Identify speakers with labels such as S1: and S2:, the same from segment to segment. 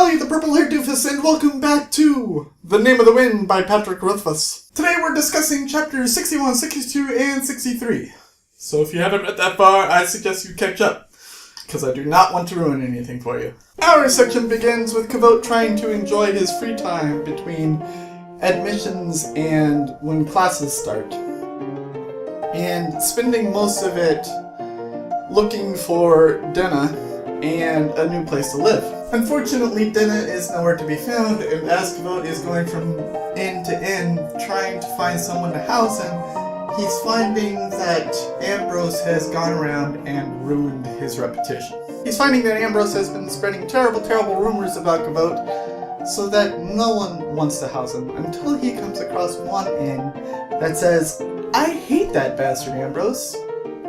S1: Ellie the Purple-Haired Doofus, and welcome back to The Name of the Wind by Patrick Rothfuss. Today we're discussing chapters 61, 62, and 63. So if you haven't read that far, I suggest you catch up, because I do not want to ruin anything for you. Our section begins with Kvothe trying to enjoy his free time between admissions and when classes start, and spending most of it looking for Denna and a new place to live. Unfortunately, Denna is nowhere to be found, and as Kvothe is going from end to end trying to find someone to house him, he's finding that Ambrose has gone around and ruined his reputation. He's finding that Ambrose has been spreading terrible rumors about Kvothe, so that no one wants to house him, until he comes across one inn that says, "I hate that bastard Ambrose,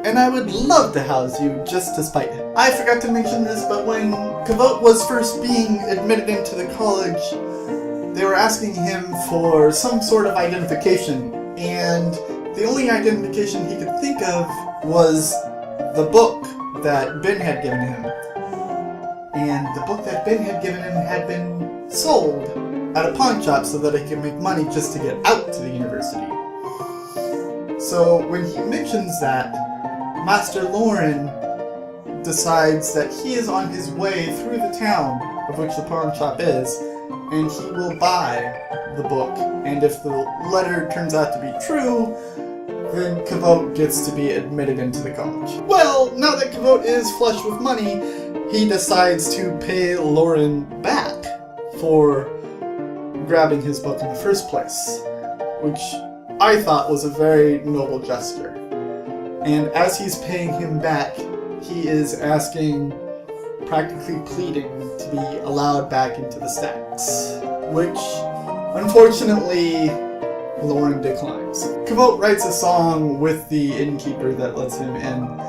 S1: and I would love to house you just to spite him." I forgot to mention this, but when Kvothe was first being admitted into the college, they were asking him for some sort of identification, and the only identification he could think of was the book that Ben had given him. And the book that Ben had given him had been sold at a pawn shop so that he could make money just to get out to the university. So when he mentions that, Master Lauren decides that he is on his way through the town of which the pawn shop is, and he will buy the book, and if the letter turns out to be true, then Kvothe gets to be admitted into the college. Well, now that Kvothe is flush with money, he decides to pay Lauren back for grabbing his book in the first place, which I thought was a very noble gesture. And as he's paying him back, he is asking, practically pleading, to be allowed back into the stacks, which, unfortunately, Lauren declines. Kvothe writes a song with the innkeeper that lets him in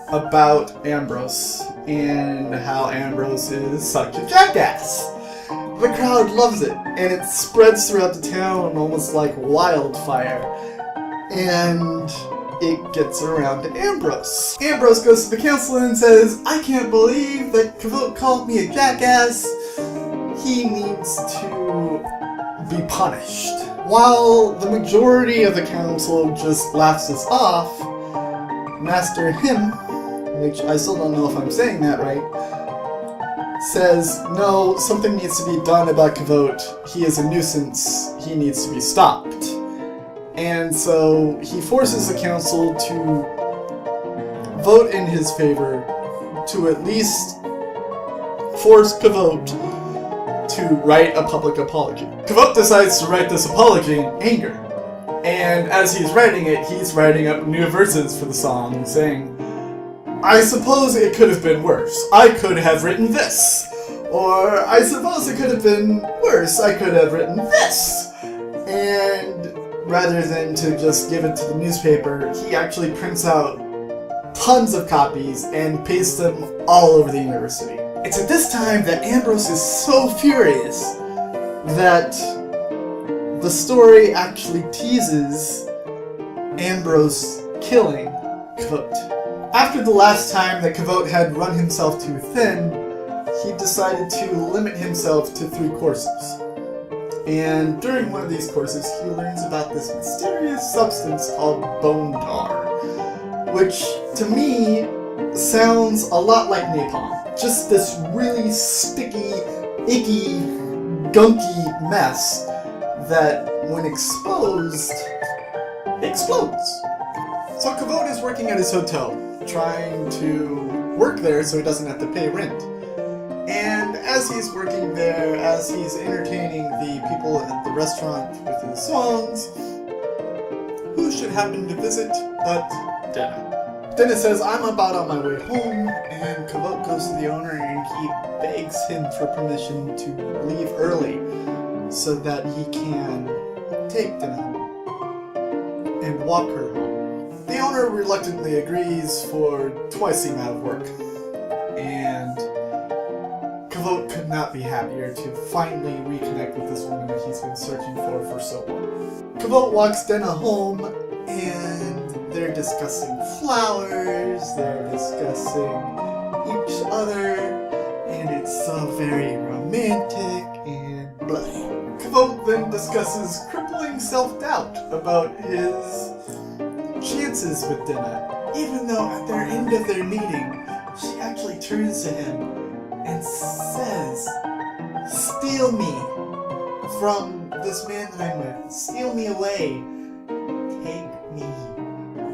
S1: about Ambrose, and how Ambrose is such a jackass. The crowd loves it, and it spreads throughout the town almost like wildfire, and it gets around to Ambrose. Ambrose goes to the council and says, "I can't believe that Kvothe called me a jackass. He needs to be punished." While the majority of the council just laughs this off, Master Him, which I still don't know if I'm saying that right, says, "No, something needs to be done about Kvothe. He is a nuisance. He needs to be stopped." And so he forces the council to vote in his favor to at least force Kvothe to write a public apology. Kvothe decides to write this apology in anger. And as he's writing it, he's writing up new verses for the song, saying, "I suppose it could have been worse. I could have written this. Or, I suppose it could have been worse. I could have written this." And rather than to just give it to the newspaper, he actually prints out tons of copies and pastes them all over the university. It's at this time that Ambrose is so furious that the story actually teases Ambrose killing Kvothe. After the last time that Kvothe had run himself too thin, he decided to limit himself to 3 courses. And during one of these courses, he learns about this mysterious substance called bone tar, which, to me, sounds a lot like napalm. Just this really sticky, icky, gunky mess that, when exposed, explodes. So Kvothe is working at his hotel, trying to work there so he doesn't have to pay rent. And as he's working there, as he's entertaining the people at the restaurant with his songs, who should happen to visit but Denna. Denna says, "I'm about on my way home," and Kvothe goes to the owner and he begs him for permission to leave early so that he can take Denna home and walk her home. The owner reluctantly agrees for twice the amount of work, and Kvothe could not be happier to finally reconnect with this woman that he's been searching for so long. Kvothe walks Denna home, and they're discussing flowers, they're discussing each other, and it's so very romantic. romantic and blah. Kvothe then discusses crippling self-doubt about his chances with Dinah, even though at their end of their meeting, she actually turns to him and says, "Steal me from this man that I'm with. Steal me away. Take me."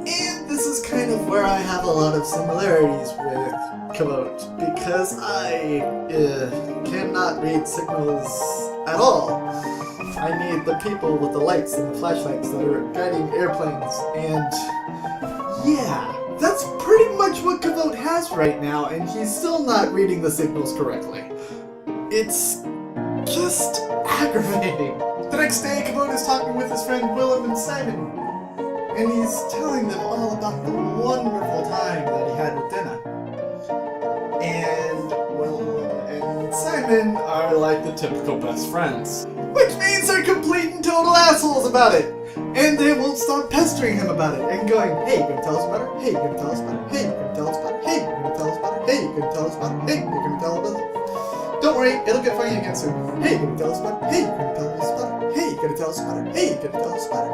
S1: And this is kind of where I have a lot of similarities with Kvothe, because I cannot read signals at all. I need the people with the lights and the flashlights that are guiding airplanes, and yeah, that's pretty much what Kvothe has right now, and he's still not reading the signals correctly. It's just aggravating. The next day, Kvothe is talking with his friend Willem and Simon, and he's telling them all about the wonderful time that he had with Dinah. And Willem and Simon are like the typical best friends, which means they're complete and total assholes about it. And they won't stop pestering him about it and going, "Hey, you gonna tell us about it? Hey, you gonna tell us about it? Hey, you gonna tell us about it? Hey, you gonna tell us about it? Hey, you gonna tell us about it? Hey, you're gonna tell us about it? Don't worry, it'll get funny again soon. Hey, you gonna tell us about it? Hey, you gonna tell us about it? Hey, you gonna tell us about it? Hey, you gonna tell us about it?"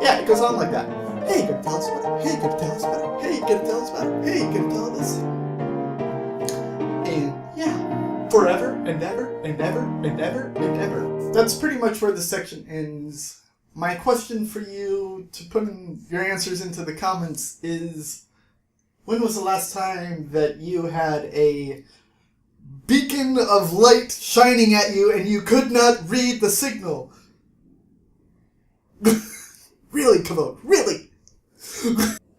S1: Yeah, it goes on like that. "Hey, you gonna tell us about it? Hey, you gonna tell us about it? Hey, you gonna tell us about it? Hey, you gonna tell us?" And yeah, forever and ever and ever and ever and ever. That's pretty much where this section ends. My question for you to put in your answers into the comments is, when was the last time that you had a beacon of light shining at you and you could not read the signal? Really, Kvothe, really?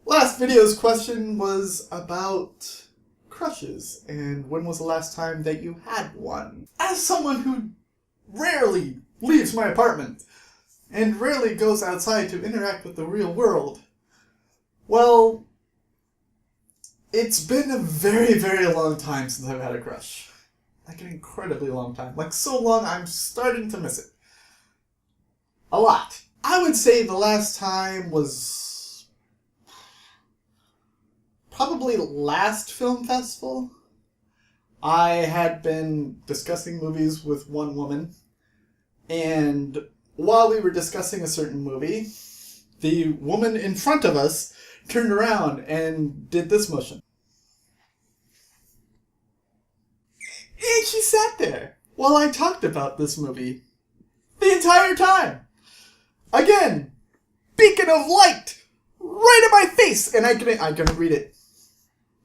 S1: Last video's question was about crushes, and when was the last time that you had one? As someone who rarely leaves my apartment and rarely goes outside to interact with the real world, well, it's been a very, very long time since I've had a crush. Like an incredibly long time. Like so long I'm starting to miss it. A lot. I would say the last time was probably last film festival. I had been discussing movies with one woman, and while we were discussing a certain movie, the woman in front of us turned around and did this motion. And she sat there while I talked about this movie the entire time. Again, beacon of light right in my face, and I couldn't read it.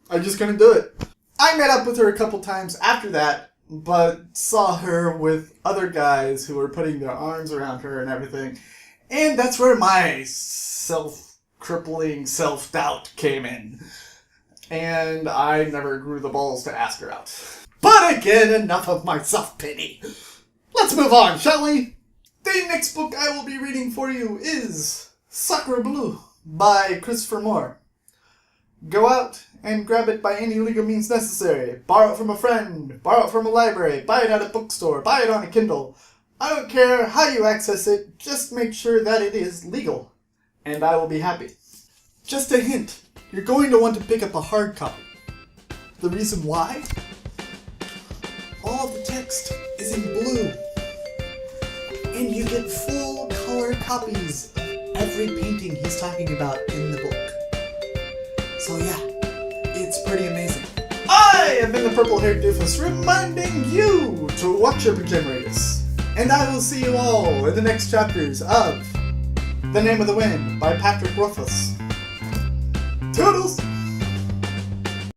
S1: I just couldn't do it. I met up with her a couple times after that, but saw her with other guys who were putting their arms around her and everything. And that's where my self-crippling self-doubt came in. And I never grew the balls to ask her out. But again, enough of my self-pity. Let's move on, shall we? The next book I will be reading for you is Sacre Bleu by Christopher Moore. Go out and grab it by any legal means necessary. Borrow it from a friend, borrow it from a library, buy it at a bookstore, buy it on a Kindle. I don't care how you access it, just make sure that it is legal, and I will be happy. Just a hint, you're going to want to pick up a hard copy. The reason why? All of the text is in blue, and you get full color copies of every painting he's talking about in the book. So yeah, it's pretty amazing. I have been the purple-haired doofus reminding you to watch your generators. And I will see you all in the next chapters of The Name of the Wind by Patrick Rothfuss. Toodles!